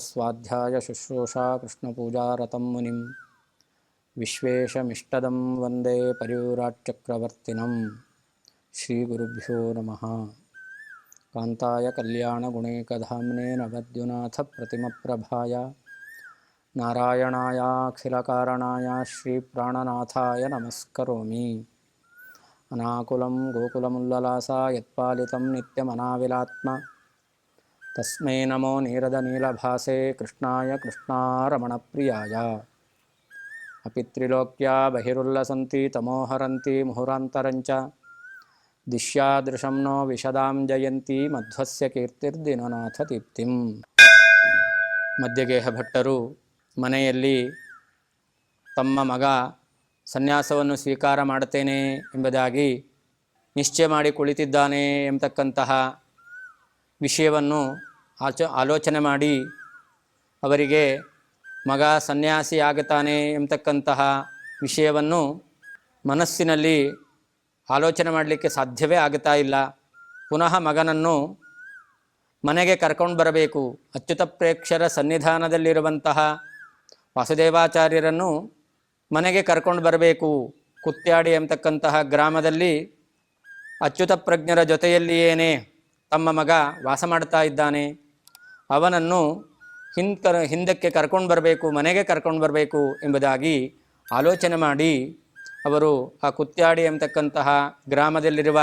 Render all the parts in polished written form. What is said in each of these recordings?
स्वाध्याय शुश्रूषा कृष्णपूजारतं मुनिं विश्वेशमिष्टदं वन्दे परिव्राट्चक्रवर्तिनं श्रीगुरुभ्यो नमः। कान्ताय कल्याणगुणैकधाम्ने नवद्युनाथप्रतिमप्रभाय नारायणायाखिलकारणाय श्रीप्राणनाथाय नमस्करोमि। अनाकुलं गोकुलमुल्ललासा यत्पालितं नित्यमनाविलात्मा तस्मै नमो नीरदनीलभासे कृष्णाय कृष्णारमणप्रियाय। अपि त्रिलोक्या बहिरुल्लसन्ति तमोहरन्ति मुहुरान्तरञ्च दिश्यादृशं नो विशदां जयन्ती मध्वस्य ಕೀರ್ತಿರ್ದಿನನಾಥದೀಪ್ತಿಂ. ಮಧ್ಯಗೇಹ ಭಟ್ಟರು ಮನೆಯಲ್ಲಿ ತಮ್ಮ ಮಗ ಸನ್ಯಾಸವನ್ನು ಸ್ವೀಕಾರ ಮಾಡುತ್ತೇನೆ ಎಂಬುದಾಗಿ ನಿಶ್ಚಯ ಮಾಡಿ ಕುಳಿತಿದ್ದಾನೆ ಎಂಬತಕ್ಕಂತಹ ವಿಷಯವನ್ನು ಆಲೋಚನೆ ಮಾಡಿ ಅವರಿಗೆ ಮಗ ಸನ್ಯಾಸಿ ಆಗುತ್ತಾನೆ ಎಂಬತಕ್ಕಂತಹ ವಿಷಯವನ್ನು ಮನಸ್ಸಿನಲ್ಲಿ ಆಲೋಚನೆ ಮಾಡಲಿಕ್ಕೆ ಸಾಧ್ಯವೇ ಆಗುತ್ತಾ ಇಲ್ಲ. ಪುನಃ ಮಗನನ್ನು ಮನೆಗೆ ಕರ್ಕೊಂಡು ಬರಬೇಕು. ಅಚ್ಯುತ ಪ್ರೇಕ್ಷರ ಸನ್ನಿಧಾನದಲ್ಲಿರುವಂತಹ ವಾಸುದೇವಾಚಾರ್ಯರನ್ನು ಮನೆಗೆ ಕರ್ಕೊಂಡು ಬರಬೇಕು. ಕುತ್ಯಾಡಿ ಎಂಬತಕ್ಕಂತಹ ಗ್ರಾಮದಲ್ಲಿ ಅಚ್ಯುತ ಪ್ರಜ್ಞರ ಜೊತೆಯಲ್ಲಿಯೇನೇ ತಮ್ಮ ಮಗ ವಾಸ ಮಾಡ್ತಾ ಇದ್ದಾನೆ. ಅವನನ್ನು ಹಿಂದಕ್ಕೆ ಕರ್ಕೊಂಡು ಬರಬೇಕು, ಮನೆಗೆ ಕರ್ಕೊಂಡು ಬರಬೇಕು ಎಂಬುದಾಗಿ ಆಲೋಚನೆ ಮಾಡಿ ಅವರು ಆ ಕುತ್ಯಾಡಿ ಎಂಬತಕ್ಕಂತಹ ಗ್ರಾಮದಲ್ಲಿರುವ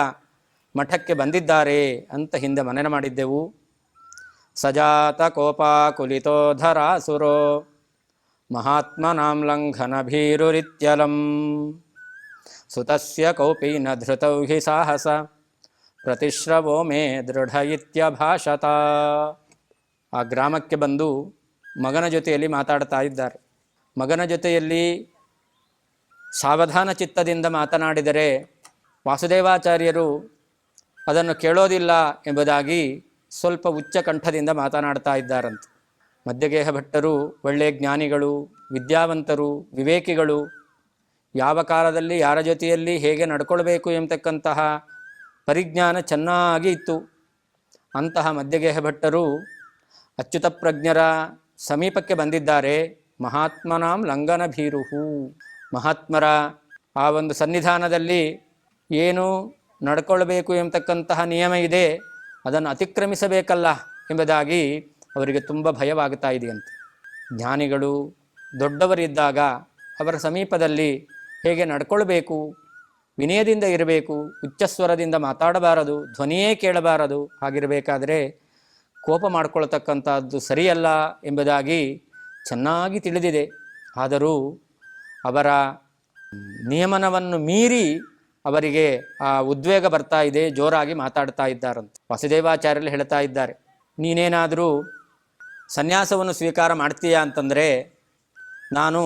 ಮಠಕ್ಕೆ ಬಂದಿದ್ದಾರೆ ಅಂತ ಹಿಂದೆ ಮನನ ಮಾಡಿದ್ದೆವು. ಸಜಾತ ಕೋಪಾಕುಲಿತೋಧರಾಸುರೋ ಮಹಾತ್ಮನಾಂ ಲಂಘನ ಭೀರುರಿತ್ಯಲಂ ಸುತಸ್ಯ ಕೌಪೀನ ಧೃತೌ ಹಿ ಸಾಹಸ ಪ್ರತಿಶ್ರವೋ ಮೇ ದೃಢ ಇತ್ಯಭಾಷತ. ಆ ಗ್ರಾಮಕ್ಕೆ ಬಂದು ಮಗನ ಜೊತೆಯಲ್ಲಿ ಮಾತಾಡ್ತಾ ಇದ್ದಾರೆ. ಮಗನ ಜೊತೆಯಲ್ಲಿ ಸಾವಧಾನ ಚಿತ್ತದಿಂದ ಮಾತನಾಡಿದರೆ ವಾಸುದೇವಾಚಾರ್ಯರು ಅದನ್ನು ಕೇಳೋದಿಲ್ಲ ಎಂಬುದಾಗಿ ಸ್ವಲ್ಪ ಉಚ್ಚ ಕಂಠದಿಂದ ಮಾತನಾಡ್ತಾ ಇದ್ದಾರಂತೆ. ಮಧ್ಯಗೇಹ ಭಟ್ಟರು ಒಳ್ಳೆಯ ಜ್ಞಾನಿಗಳು, ವಿದ್ಯಾವಂತರು, ವಿವೇಕಿಗಳು. ಯಾವ ಕಾಲದಲ್ಲಿ ಯಾರ ಜೊತೆಯಲ್ಲಿ ಹೇಗೆ ನಡ್ಕೊಳ್ಬೇಕು ಎಂಬತಕ್ಕಂತಹ ಪರಿಜ್ಞಾನ ಚೆನ್ನಾಗಿ ಇತ್ತು. ಅಂತಹ ಮಧ್ಯಗೇಹ ಭಟ್ಟರು ಅಚ್ಯುತ ಪ್ರಜ್ಞರ ಸಮೀಪಕ್ಕೆ ಬಂದಿದ್ದಾರೆ. ಮಹಾತ್ಮನಾಂ ಲಂಘನ ಭೀರುಹು, ಮಹಾತ್ಮರ ಆ ಒಂದು ಸನ್ನಿಧಾನದಲ್ಲಿ ಏನು ನಡ್ಕೊಳ್ಬೇಕು ಎಂಬತಕ್ಕಂತಹ ನಿಯಮ ಇದೆ, ಅದನ್ನು ಅತಿಕ್ರಮಿಸಬೇಕಲ್ಲ ಎಂಬುದಾಗಿ ಅವರಿಗೆ ತುಂಬ ಭಯವಾಗುತ್ತಾ ಇದೆಯಂತೆ. ಜ್ಞಾನಿಗಳು ದೊಡ್ಡವರಿದ್ದಾಗ ಅವರ ಸಮೀಪದಲ್ಲಿ ಹೇಗೆ ನಡ್ಕೊಳ್ಬೇಕು, ವಿನಯದಿಂದ ಇರಬೇಕು, ಉಚ್ಚಸ್ವರದಿಂದ ಮಾತಾಡಬಾರದು, ಧ್ವನಿಯೇ ಕೇಳಬಾರದು. ಹಾಗಿರಬೇಕಾದರೆ ಕೋಪ ಮಾಡಿಕೊಳ್ತಕ್ಕಂಥದ್ದು ಸರಿಯಲ್ಲ ಎಂಬುದಾಗಿ ಚೆನ್ನಾಗಿ ತಿಳಿದಿದೆ. ಆದರೂ ಅವರ ನಿಯಮನವನ್ನು ಮೀರಿ ಅವರಿಗೆ ಆ ಉದ್ವೇಗ ಬರ್ತಾ ಇದೆ, ಜೋರಾಗಿ ಮಾತಾಡ್ತಾ ಇದ್ದಾರಂತೆ. ವಾಸುದೇವಾಚಾರ್ಯರು ಹೇಳ್ತಾ ಇದ್ದಾರೆ, ನೀನೇನಾದರೂ ಸನ್ಯಾಸವನ್ನು ಸ್ವೀಕಾರ ಮಾಡ್ತೀಯಾ ಅಂತಂದರೆ ನಾನು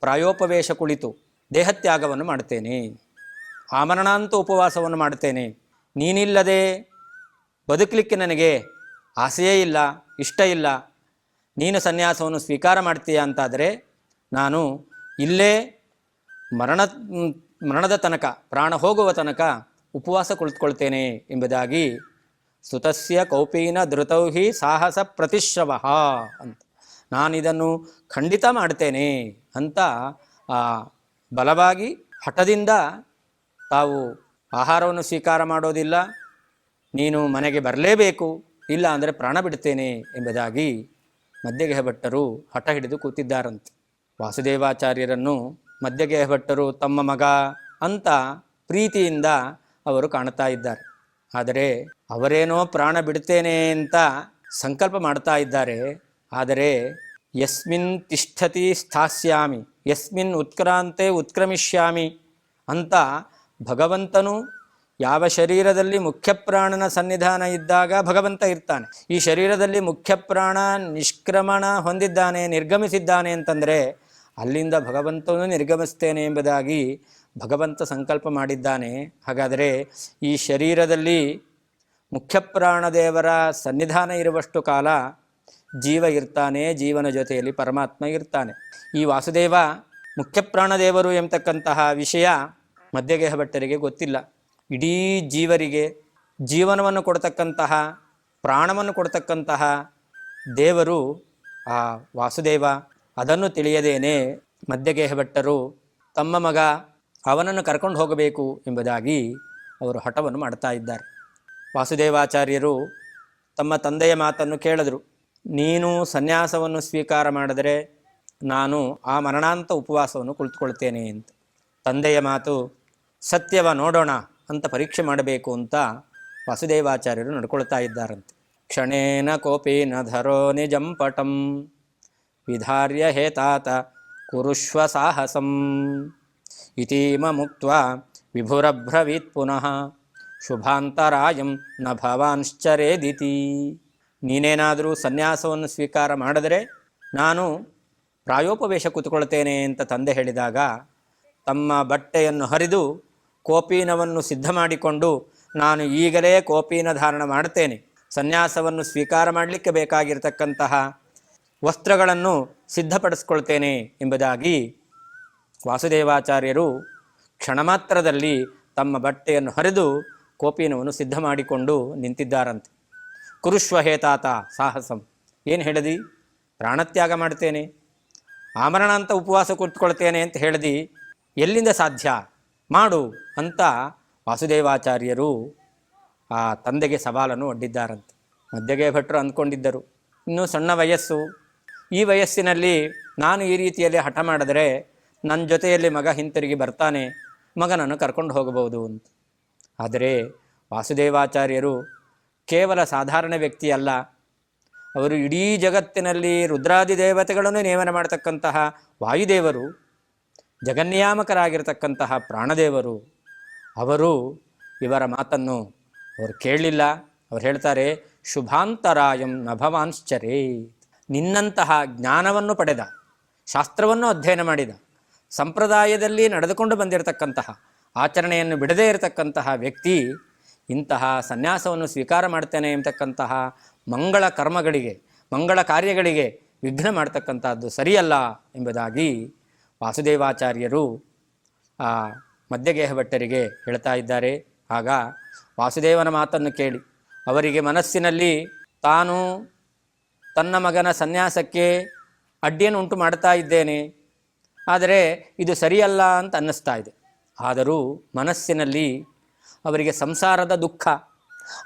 ಪ್ರಾಯೋಪವೇಶ ಕುಳಿತು ದೇಹತ್ಯಾಗವನ್ನು ಮಾಡ್ತೇನೆ, ಆಮರಣಾಂತ ಉಪವಾಸವನ್ನು ಮಾಡ್ತೇನೆ. ನೀನಿಲ್ಲದೆ ಬದುಕಲಿಕ್ಕೆ ನನಗೆ ಆಸೆಯೇ ಇಲ್ಲ, ಇಷ್ಟ ಇಲ್ಲ. ನೀನು ಸನ್ಯಾಸವನ್ನು ಸ್ವೀಕಾರ ಮಾಡ್ತೀಯ ಅಂತಾದರೆ ನಾನು ಇಲ್ಲೇ ಮರಣದ ತನಕ, ಪ್ರಾಣ ಹೋಗುವ ತನಕ ಉಪವಾಸ ಕುಳಿತುಕೊಳ್ತೇನೆ ಎಂಬುದಾಗಿ ಸುತಸ್ಯ ಕೌಪೀನ ಧೃತೌ ಹಿ ಸಾಹಸ ಪ್ರತಿಶ್ರವ ಅಂತ, ನಾನಿದನ್ನು ಖಂಡಿತ ಮಾಡ್ತೇನೆ ಅಂತ ಬಲವಾಗಿ ಹಠದಿಂದ ತಾವು ಆಹಾರವನ್ನು ಸ್ವೀಕಾರ ಮಾಡೋದಿಲ್ಲ, ನೀನು ಮನೆಗೆ ಬರಲೇಬೇಕು, ಇಲ್ಲ ಅಂದರೆ ಪ್ರಾಣ ಬಿಡ್ತೇನೆ ಎಂಬುದಾಗಿ ಮಧ್ಯಗೇಹ ಭಟ್ಟರು ಹಠ ಹಿಡಿದು ಕೂತಿದ್ದಾರಂತೆ. ವಾಸುದೇವಾಚಾರ್ಯರನ್ನು ಮಧ್ಯಗೇಹ ಭಟ್ಟರು ತಮ್ಮ ಮಗ ಅಂತ ಪ್ರೀತಿಯಿಂದ ಅವರು ಕಾಣ್ತಾ ಇದ್ದಾರೆ. ಆದರೆ ಅವರೇನೋ ಪ್ರಾಣ ಬಿಡ್ತೇನೆ ಅಂತ ಸಂಕಲ್ಪ ಮಾಡ್ತಾ ಇದ್ದಾರೆ. ಆದರೆ ಯಸ್ಮಿನ್ ತಿಷ್ಠತಿ ಸ್ಥಾಸ್ಯಾಮಿ ಯಸ್ಮಿನ್ ಉತ್ಕ್ರಾಂತೆ ಉತ್ಕ್ರಮಿಷ್ಯಾಮಿ ಅಂತ ಭಗವಂತನು ಯಾವ ಶರೀರದಲ್ಲಿ ಮುಖ್ಯಪ್ರಾಣನ ಸನ್ನಿಧಾನ ಇದ್ದಾಗ ಭಗವಂತ ಇರ್ತಾನೆ. ಈ ಶರೀರದಲ್ಲಿ ಮುಖ್ಯಪ್ರಾಣ ನಿಷ್ಕ್ರಮಣ ಹೊಂದಿದ್ದಾನೆ, ನಿರ್ಗಮಿಸಿದ್ದಾನೆ ಅಂತಂದರೆ ಅಲ್ಲಿಂದ ಭಗವಂತನು ನಿರ್ಗಮಿಸ್ತೇನೆ ಎಂಬುದಾಗಿ ಭಗವಂತ ಸಂಕಲ್ಪ ಮಾಡಿದ್ದಾನೆ. ಹಾಗಾದರೆ ಈ ಶರೀರದಲ್ಲಿ ಮುಖ್ಯಪ್ರಾಣದೇವರ ಸನ್ನಿಧಾನ ಇರುವಷ್ಟು ಕಾಲ ಜೀವ ಇರ್ತಾನೆ, ಜೀವನ ಜೊತೆಯಲ್ಲಿ ಪರಮಾತ್ಮ ಇರ್ತಾನೆ. ಈ ವಾಸುದೇವ ಮುಖ್ಯಪ್ರಾಣದೇವರು ಎಂಬತಕ್ಕಂತಹ ವಿಷಯ ಮಧ್ಯಗೇಹ ಭಟ್ಟರಿಗೆ ಗೊತ್ತಿಲ್ಲ. ಇಡೀ ಜೀವರಿಗೆ ಜೀವನವನ್ನು ಕೊಡ್ತಕ್ಕಂತಹ, ಪ್ರಾಣವನ್ನು ಕೊಡ್ತಕ್ಕಂತಹ ದೇವರು ಆ ವಾಸುದೇವ ಅದನ್ನು ತಿಳಿಯದೇನೆ ಮಧ್ಯಗೇಹ ಭಟ್ಟರು ತಮ್ಮ ಮಗ ಅವನನ್ನು ಕರ್ಕೊಂಡು ಹೋಗಬೇಕು ಎಂಬುದಾಗಿ ಅವರು ಹಠವನ್ನು ಮಾಡ್ತಾ ಇದ್ದಾರೆ. ವಾಸುದೇವಾಚಾರ್ಯರು ತಮ್ಮ ತಂದೆಯ ಮಾತನ್ನು ಕೇಳಿದ್ರು. ನೀನು ಸನ್ಯಾಸವನ್ನು ಸ್ವೀಕಾರ ಮಾಡಿದರೆ ನಾನು ಆ ಮರಣಾಂತ ಉಪವಾಸವನ್ನು ಕುಳಿತುಕೊಳ್ತೇನೆ ಅಂತ. ತಂದೆಯ ಮಾತು ಸತ್ಯವ ನೋಡೋಣ ಅಂತ ಪರೀಕ್ಷೆ ಮಾಡಬೇಕು ಅಂತ ವಾಸುದೇವಾಚಾರ್ಯರು ನಡ್ಕೊಳ್ತಾ ಇದ್ದಾರಂತೆ. ಕ್ಷಣೇನ ಕೋಪೇನ ಧರೋ ನಿಜಂ ಪಟಂ ವಿಧಾರ್ಯ ಹೇತಾತ ಕುರುಷ್ವ ಸಾಹಸಂ ಇತೀಮ ಮುಕ್ತ್ವಾ ವಿಭುರಭ್ರವೀತ್ ಪುನಃ ಶುಭಾಂತರಾಯಂ ನ ಭವಾಂಶ್ಚರೇದಿತಿ. ನೀನೇನಾದರೂ ಸನ್ಯಾಸವನ್ನು ಸ್ವೀಕಾರ ಮಾಡಿದರೆ ನಾನು ಪ್ರಾಯೋಪವೇಶ ಕೂತ್ಕೊಳ್ತೇನೆ ಅಂತ ತಂದೆ ಹೇಳಿದಾಗ ತಮ್ಮ ಬಟ್ಟೆಯನ್ನು ಹರಿದು ಕೋಪೀನವನ್ನು ಸಿದ್ಧ ಮಾಡಿಕೊಂಡು ನಾನು ಈಗಲೇ ಕೋಪೀನ ಧಾರಣ ಮಾಡ್ತೇನೆ, ಸನ್ಯಾಸವನ್ನು ಸ್ವೀಕಾರ ಮಾಡಲಿಕ್ಕೆ ಬೇಕಾಗಿರ್ತಕ್ಕಂತಹ ವಸ್ತ್ರಗಳನ್ನು ಸಿದ್ಧಪಡಿಸ್ಕೊಳ್ತೇನೆ ಎಂಬುದಾಗಿ ವಾಸುದೇವಾಚಾರ್ಯರು ಕ್ಷಣ ಮಾತ್ರದಲ್ಲಿ ತಮ್ಮ ಬಟ್ಟೆಯನ್ನು ಹರಿದು ಕೋಪೀನವನ್ನು ಸಿದ್ಧ ಮಾಡಿಕೊಂಡು ನಿಂತಿದ್ದಾರಂತೆ. ಕುರುಷ್ವ ಹೇತಾತ ಸಾಹಸಂ, ಏನು ಹೇಳಿದಿ? ಪ್ರಾಣತ್ಯಾಗ ಮಾಡ್ತೇನೆ, ಆಮರಣಾಂತ ಉಪವಾಸ ಕೂತ್ಕೊಳ್ತೇನೆ ಅಂತ ಹೇಳಿದಿ, ಎಲ್ಲಿಂದ ಸಾಧ್ಯ? ಮಾಡು ಅಂತ ವಾಸುದೇವಾಚಾರ್ಯರು ಆ ತಂದೆಗೆ ಸವಾಲನ್ನು ಒಡ್ಡಿದ್ದಾರಂತೆ. ಮಧ್ಯಗೇಹ ಭಟ್ಟರು ಅಂದ್ಕೊಂಡಿದ್ದರು, ಇನ್ನೂ ಸಣ್ಣ ವಯಸ್ಸು, ಈ ವಯಸ್ಸಿನಲ್ಲಿ ನಾನು ಈ ರೀತಿಯಲ್ಲಿ ಹಠ ಮಾಡಿದರೆ ನನ್ನ ಜೊತೆಯಲ್ಲಿ ಮಗ ಹಿಂತಿರುಗಿ ಬರ್ತಾನೆ, ಮಗನನ್ನು ಕರ್ಕೊಂಡು ಹೋಗಬಹುದು ಅಂತ. ಆದರೆ ವಾಸುದೇವಾಚಾರ್ಯರು ಕೇವಲ ಸಾಧಾರಣ ವ್ಯಕ್ತಿ ಅಲ್ಲ, ಅವರು ಇಡೀ ಜಗತ್ತಿನಲ್ಲಿ ರುದ್ರಾದಿ ದೇವತೆಗಳನ್ನು ನೇಮನ ಮಾಡ್ತಕ್ಕಂತಹ ವಾಯುದೇವರು, ಜಗನ್ನಿಯಾಮಕರಾಗಿರ್ತಕ್ಕಂತಹ ಪ್ರಾಣದೇವರು. ಅವರು ಇವರ ಮಾತನ್ನು ಅವರು ಕೇಳಲಿಲ್ಲ. ಅವ್ರು ಹೇಳ್ತಾರೆ, ಶುಭಾಂತರಾಯಂ ನಭವಾಂಶ್ಚರೇ. ನಿನ್ನಂತಹ ಜ್ಞಾನವನ್ನು ಪಡೆದ, ಶಾಸ್ತ್ರವನ್ನು ಅಧ್ಯಯನ ಮಾಡಿದ, ಸಂಪ್ರದಾಯದಲ್ಲಿ ನಡೆದುಕೊಂಡು ಬಂದಿರತಕ್ಕಂತಹ, ಆಚರಣೆಯನ್ನು ಬಿಡದೇ ಇರತಕ್ಕಂತಹ ವ್ಯಕ್ತಿ ಇಂತಹ ಸನ್ಯಾಸವನ್ನು ಸ್ವೀಕಾರ ಮಾಡ್ತೇನೆ ಎಂಬತಕ್ಕಂತಹ ಮಂಗಳ ಕರ್ಮಗಳಿಗೆ, ಮಂಗಳ ಕಾರ್ಯಗಳಿಗೆ ವಿಘ್ನ ಮಾಡ್ತಕ್ಕಂಥದ್ದು ಸರಿಯಲ್ಲ ಎಂಬುದಾಗಿ ವಾಸುದೇವಾಚಾರ್ಯರು ಆ ಮಧ್ಯಗೇಹ ಭಟ್ಟರಿಗೆ ಹೇಳ್ತಾ ಇದ್ದಾರೆ. ಆಗ ವಾಸುದೇವನ ಮಾತನ್ನು ಕೇಳಿ ಅವರಿಗೆ ಮನಸ್ಸಿನಲ್ಲಿ ತಾನು ತನ್ನ ಮಗನ ಸನ್ಯಾಸಕ್ಕೆ ಅಡ್ಡಿಯನ್ನು ಉಂಟು ಮಾಡ್ತಾ ಇದ್ದೇನೆ, ಆದರೆ ಇದು ಸರಿಯಲ್ಲ ಅಂತ ಅನ್ನಿಸ್ತಾ ಇದೆ. ಆದರೂ ಮನಸ್ಸಿನಲ್ಲಿ ಅವರಿಗೆ ಸಂಸಾರದ ದುಃಖ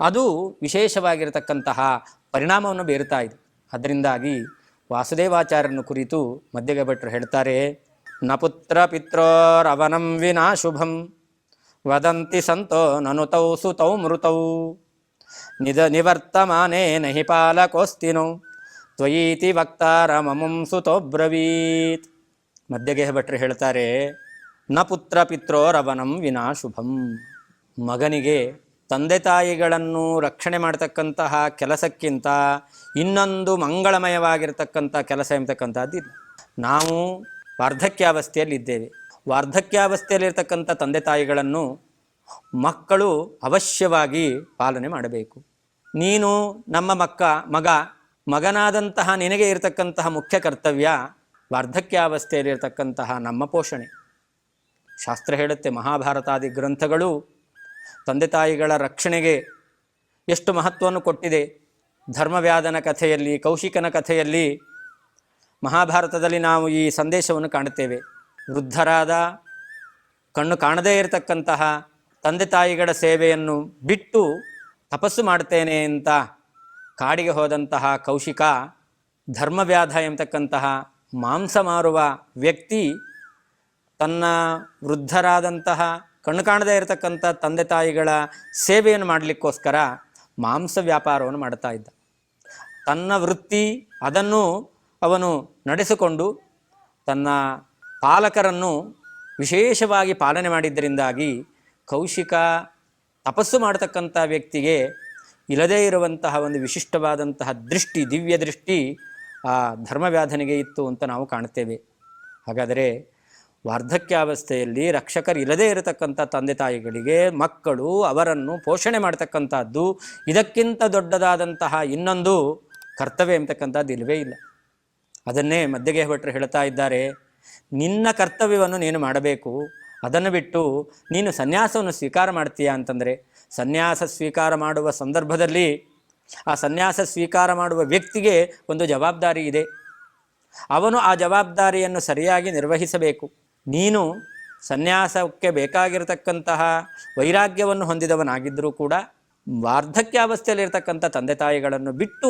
ಅದು ವಿಶೇಷವಾಗಿರತಕ್ಕಂತಹ ಪರಿಣಾಮವನ್ನು ಬೀರುತ್ತಾ ಇದೆ. ಅದರಿಂದಾಗಿ ವಾಸುದೇವಾಚಾರ್ಯರನ್ನು ಕುರಿತು ಮಧ್ಯಗೇಹ ಭಟ್ಟರು ಹೇಳ್ತಾರೆ, ನ ಪುತ್ರ ಪಿತ್ರೋರವನಂ ವಿನಾ ಶುಭಂ ವದಂತಿ ಸಂತೋ ನನುತೌ ಸುತೌ ಮೃತೌ ನಿವರ್ತಮಾನೇ ನಹಿ ಪಾಲಕೋಸ್ತಿನೋ ತ್ವಯೀತಿ ವಕ್ತಾರ ಮಮಂ ಸುತೋಬ್ರವೀತ್. ಮಧ್ಯಗೇಹ ಭಟ್ಟರು ಹೇಳ್ತಾರೆ, ನ ಪುತ್ರ ಪಿತ್ರೋರವನಂ ವಿನಾ ಶುಭಂ. ಮಗನಿಗೆ ತಂದೆ ತಾಯಿಗಳನ್ನು ರಕ್ಷಣೆ ಮಾಡ್ತಕ್ಕಂತಹ ಕೆಲಸಕ್ಕಿಂತ ಇನ್ನೊಂದು ಮಂಗಳಮಯವಾಗಿರ್ತಕ್ಕಂಥ ಕೆಲಸ ಎಂಬತಕ್ಕಂಥದ್ದಿಲ್ಲ. ನಾವು ವಾರ್ಧಕ್ಯಾವಸ್ಥೆಯಲ್ಲಿದ್ದೇವೆ. ವಾರ್ಧಕ್ಯಾವಸ್ಥೆಯಲ್ಲಿರ್ತಕ್ಕಂಥ ತಂದೆ ತಾಯಿಗಳನ್ನು ಮಕ್ಕಳು ಅವಶ್ಯವಾಗಿ ಪಾಲನೆ ಮಾಡಬೇಕು. ನೀನು ನಮ್ಮ ಮಗನಾದಂತಹ ನಿನಗೆ ಇರತಕ್ಕಂತಹ ಮುಖ್ಯ ಕರ್ತವ್ಯ ವಾರ್ಧಕ್ಯಾವಸ್ಥೆಯಲ್ಲಿರ್ತಕ್ಕಂತಹ ನಮ್ಮ ಪೋಷಣೆ. ಶಾಸ್ತ್ರ ಹೇಳುತ್ತೆ, ಮಹಾಭಾರತಾದಿ ಗ್ರಂಥಗಳು ತಂದೆ ತಾಯಿಗಳ ರಕ್ಷಣೆಗೆ ಎಷ್ಟು ಮಹತ್ವವನ್ನು ಕೊಟ್ಟಿದೆ. ಧರ್ಮವ್ಯಾಧನ ಕಥೆಯಲ್ಲಿ, ಕೌಶಿಕನ ಕಥೆಯಲ್ಲಿ, ಮಹಾಭಾರತದಲ್ಲಿ ನಾವು ಈ ಸಂದೇಶವನ್ನು ಕಾಣುತ್ತೇವೆ. ವೃದ್ಧರಾದ, ಕಣ್ಣು ಕಾಣದೇ ಇರತಕ್ಕಂತಹ ತಂದೆ ತಾಯಿಗಳ ಸೇವೆಯನ್ನು ಬಿಟ್ಟು ತಪಸ್ಸು ಮಾಡ್ತೇನೆ ಅಂತ ಕಾಡಿಗೆ ಹೋದಂತಹ ಕೌಶಿಕ, ಧರ್ಮವ್ಯಾಧ ಎಂಬತಕ್ಕಂತಹ ಮಾಂಸ ಮಾರುವ ವ್ಯಕ್ತಿ ತನ್ನ ವೃದ್ಧರಾದಂತಹ ಕಣ್ಣು ಕಾಣದೇ ಇರತಕ್ಕಂಥ ತಂದೆ ತಾಯಿಗಳ ಸೇವೆಯನ್ನು ಮಾಡಲಿಕ್ಕೋಸ್ಕರ ಮಾಂಸ ವ್ಯಾಪಾರವನ್ನು ಮಾಡ್ತಾ ಇದ್ದ. ತನ್ನ ವೃತ್ತಿ ಅದನ್ನು ಅವನು ನಡೆಸಿಕೊಂಡು ತನ್ನ ಪಾಲಕರನ್ನು ವಿಶೇಷವಾಗಿ ಪಾಲನೆ ಮಾಡಿದ್ದರಿಂದಾಗಿ ಕೌಶಿಕ ತಪಸ್ಸು ಮಾಡತಕ್ಕಂಥ ವ್ಯಕ್ತಿಗೆ ಇಲ್ಲದೇ ಇರುವಂತಹ ಒಂದು ವಿಶಿಷ್ಟವಾದಂತಹ ದೃಷ್ಟಿ, ದಿವ್ಯ ದೃಷ್ಟಿ ಆ ಧರ್ಮವ್ಯಾಧನಿಗೆ ಇತ್ತು ಅಂತ ನಾವು ಕಾಣ್ತೇವೆ. ಹಾಗಾದರೆ ವಾರ್ಧಕ್ಯಾವಸ್ಥೆಯಲ್ಲಿ ರಕ್ಷಕರು ಇಲ್ಲದೇ ಇರತಕ್ಕಂಥ ತಂದೆ ತಾಯಿಗಳಿಗೆ ಮಕ್ಕಳು ಅವರನ್ನು ಪೋಷಣೆ ಮಾಡ್ತಕ್ಕಂಥದ್ದು ಇದಕ್ಕಿಂತ ದೊಡ್ಡದಾದಂತಹ ಇನ್ನೊಂದು ಕರ್ತವ್ಯ ಎಂಬತಕ್ಕಂಥದ್ದು ಇಲ್ಲವೇ ಇಲ್ಲ. ಅದನ್ನೇ ಮಧ್ಯಗೇಹ ಭಟ್ಟರು ಹೇಳ್ತಾ ಇದ್ದಾರೆ, ನಿನ್ನ ಕರ್ತವ್ಯವನ್ನು ನೀನು ಮಾಡಬೇಕು. ಅದನ್ನು ಬಿಟ್ಟು ನೀನು ಸನ್ಯಾಸವನ್ನು ಸ್ವೀಕಾರ ಮಾಡ್ತೀಯಾ ಅಂತಂದರೆ, ಸನ್ಯಾಸ ಸ್ವೀಕಾರ ಮಾಡುವ ಸಂದರ್ಭದಲ್ಲಿ ಆ ಸನ್ಯಾಸ ಸ್ವೀಕಾರ ಮಾಡುವ ವ್ಯಕ್ತಿಗೆ ಒಂದು ಜವಾಬ್ದಾರಿ ಇದೆ. ಅವನು ಆ ಜವಾಬ್ದಾರಿಯನ್ನು ಸರಿಯಾಗಿ ನಿರ್ವಹಿಸಬೇಕು. ನೀನು ಸನ್ಯಾಸಕ್ಕೆ ಬೇಕಾಗಿರತಕ್ಕಂತಹ ವೈರಾಗ್ಯವನ್ನು ಹೊಂದಿದವನಾಗಿದ್ದರೂ ಕೂಡ ವಾರ್ಧಕ್ಯಾವಸ್ಥೆಯಲ್ಲಿರ್ತಕ್ಕಂಥ ತಂದೆ ತಾಯಿಗಳನ್ನು ಬಿಟ್ಟು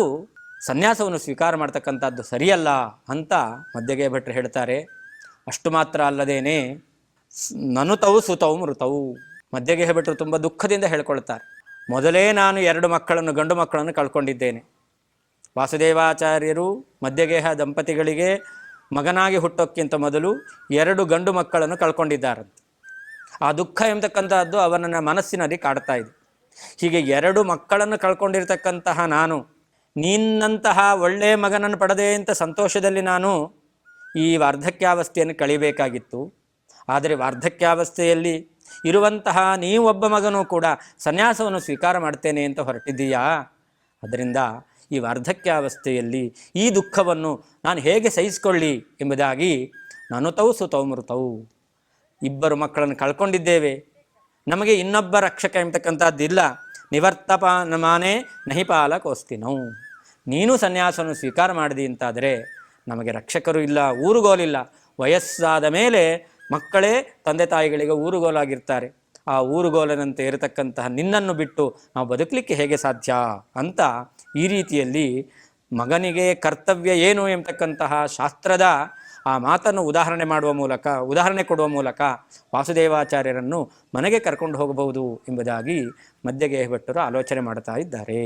ಸನ್ಯಾಸವನ್ನು ಸ್ವೀಕಾರ ಮಾಡ್ತಕ್ಕಂಥದ್ದು ಸರಿಯಲ್ಲ ಅಂತ ಮಧ್ಯಗೆ ಭಟ್ರು ಹೇಳ್ತಾರೆ. ಅಷ್ಟು ಮಾತ್ರ ಅಲ್ಲದೇನೆ ನನುತವು ಸುತವು ಮೃತವು. ಮಧ್ಯಗೆ ಭಟ್ರು ತುಂಬ ದುಃಖದಿಂದ ಹೇಳ್ಕೊಳ್ತಾರೆ, ಮೊದಲೇ ನಾನು 2 ಮಕ್ಕಳನ್ನು, ಗಂಡು ಮಕ್ಕಳನ್ನು ಕಳ್ಕೊಂಡಿದ್ದೇನೆ. ವಾಸುದೇವಾಚಾರ್ಯರು ಮಧ್ಯಗೇಹ ದಂಪತಿಗಳಿಗೆ ಮಗನಾಗಿ ಹುಟ್ಟೋಕ್ಕಿಂತ ಮೊದಲು 2 ಗಂಡು ಮಕ್ಕಳನ್ನು ಕಳ್ಕೊಂಡಿದ್ದಾರಂತೆ. ಆ ದುಃಖ ಎಂಬತಕ್ಕಂತಹದ್ದು ಅವನ ಮನಸ್ಸಿನಲ್ಲಿ ಕಾಡ್ತಾ ಇದೆ. ಹೀಗೆ 2 ಮಕ್ಕಳನ್ನು ಕಳ್ಕೊಂಡಿರ್ತಕ್ಕಂತಹ ನಾನು ನಿನ್ನಂತಹ ಒಳ್ಳೆಯ ಮಗನನ್ನು ಪಡೆದೆ ಅಂತ ಸಂತೋಷದಲ್ಲಿ ನಾನು ಈ ವಾರ್ಧಕ್ಯಾವಸ್ಥೆಯನ್ನು ಕಳಿಬೇಕಾಗಿತ್ತು. ಆದರೆ ವಾರ್ಧಕ್ಯಾವಸ್ಥೆಯಲ್ಲಿ ಇರುವಂತಹ ನೀವೊಬ್ಬ ಮಗನೂ ಕೂಡ ಸನ್ಯಾಸವನ್ನು ಸ್ವೀಕಾರ ಮಾಡ್ತೇನೆ ಅಂತ ಹೊರಟಿದ್ದೀಯಾ. ಅದರಿಂದ ಈ ವಾರ್ಧಕ್ಯಾವಸ್ಥೆಯಲ್ಲಿ ಈ ದುಃಖವನ್ನು ನಾನು ಹೇಗೆ ಸಹಿಸಿಕೊಳ್ಳಿ ಎಂಬುದಾಗಿ ನನುತವು ಸುತವು ಮೃತವು. 2 ಮಕ್ಕಳನ್ನು ಕಳ್ಕೊಂಡಿದ್ದೇವೆ, ನಮಗೆ ಇನ್ನೊಬ್ಬ ರಕ್ಷಕ ಎಂಬತಕ್ಕಂಥದ್ದಿಲ್ಲ. ನಿವರ್ತಮಾನೇ ನಹಿಪಾಲಕೋಸ್ತಿನವು. ನೀನು ಸನ್ಯಾಸವನ್ನು ಸ್ವೀಕಾರ ಮಾಡಿದಿ ಅಂತಾದರೆ ನಮಗೆ ರಕ್ಷಕರು ಇಲ್ಲ, ಊರುಗೋಲಿಲ್ಲ. ವಯಸ್ಸಾದ ಮೇಲೆ ಮಕ್ಕಳೇ ತಂದೆ ತಾಯಿಗಳಿಗೆ ಊರುಗೋಲಾಗಿರ್ತಾರೆ. ಆ ಊರುಗೋಲನಂತೆ ಇರತಕ್ಕಂತಹ ನಿನ್ನನ್ನು ಬಿಟ್ಟು ನಾವು ಬದುಕಲಿಕ್ಕೆ ಹೇಗೆ ಸಾಧ್ಯ ಅಂತ ಈ ರೀತಿಯಲ್ಲಿ ಮಗನಿಗೆ ಕರ್ತವ್ಯ ಏನು ಎಂಬತಕ್ಕಂತಹ ಶಾಸ್ತ್ರದ ಆ ಮಾತನ್ನು ಉದಾಹರಣೆ ಕೊಡುವ ಮೂಲಕ ವಾಸುದೇವಾಚಾರ್ಯರನ್ನು ಮನೆಗೆ ಕರ್ಕೊಂಡು ಹೋಗಬಹುದು ಎಂಬುದಾಗಿ ಮಧ್ಯಗೆ ಭಟ್ಟರು ಆಲೋಚನೆ ಮಾಡ್ತಾ ಇದ್ದಾರೆ.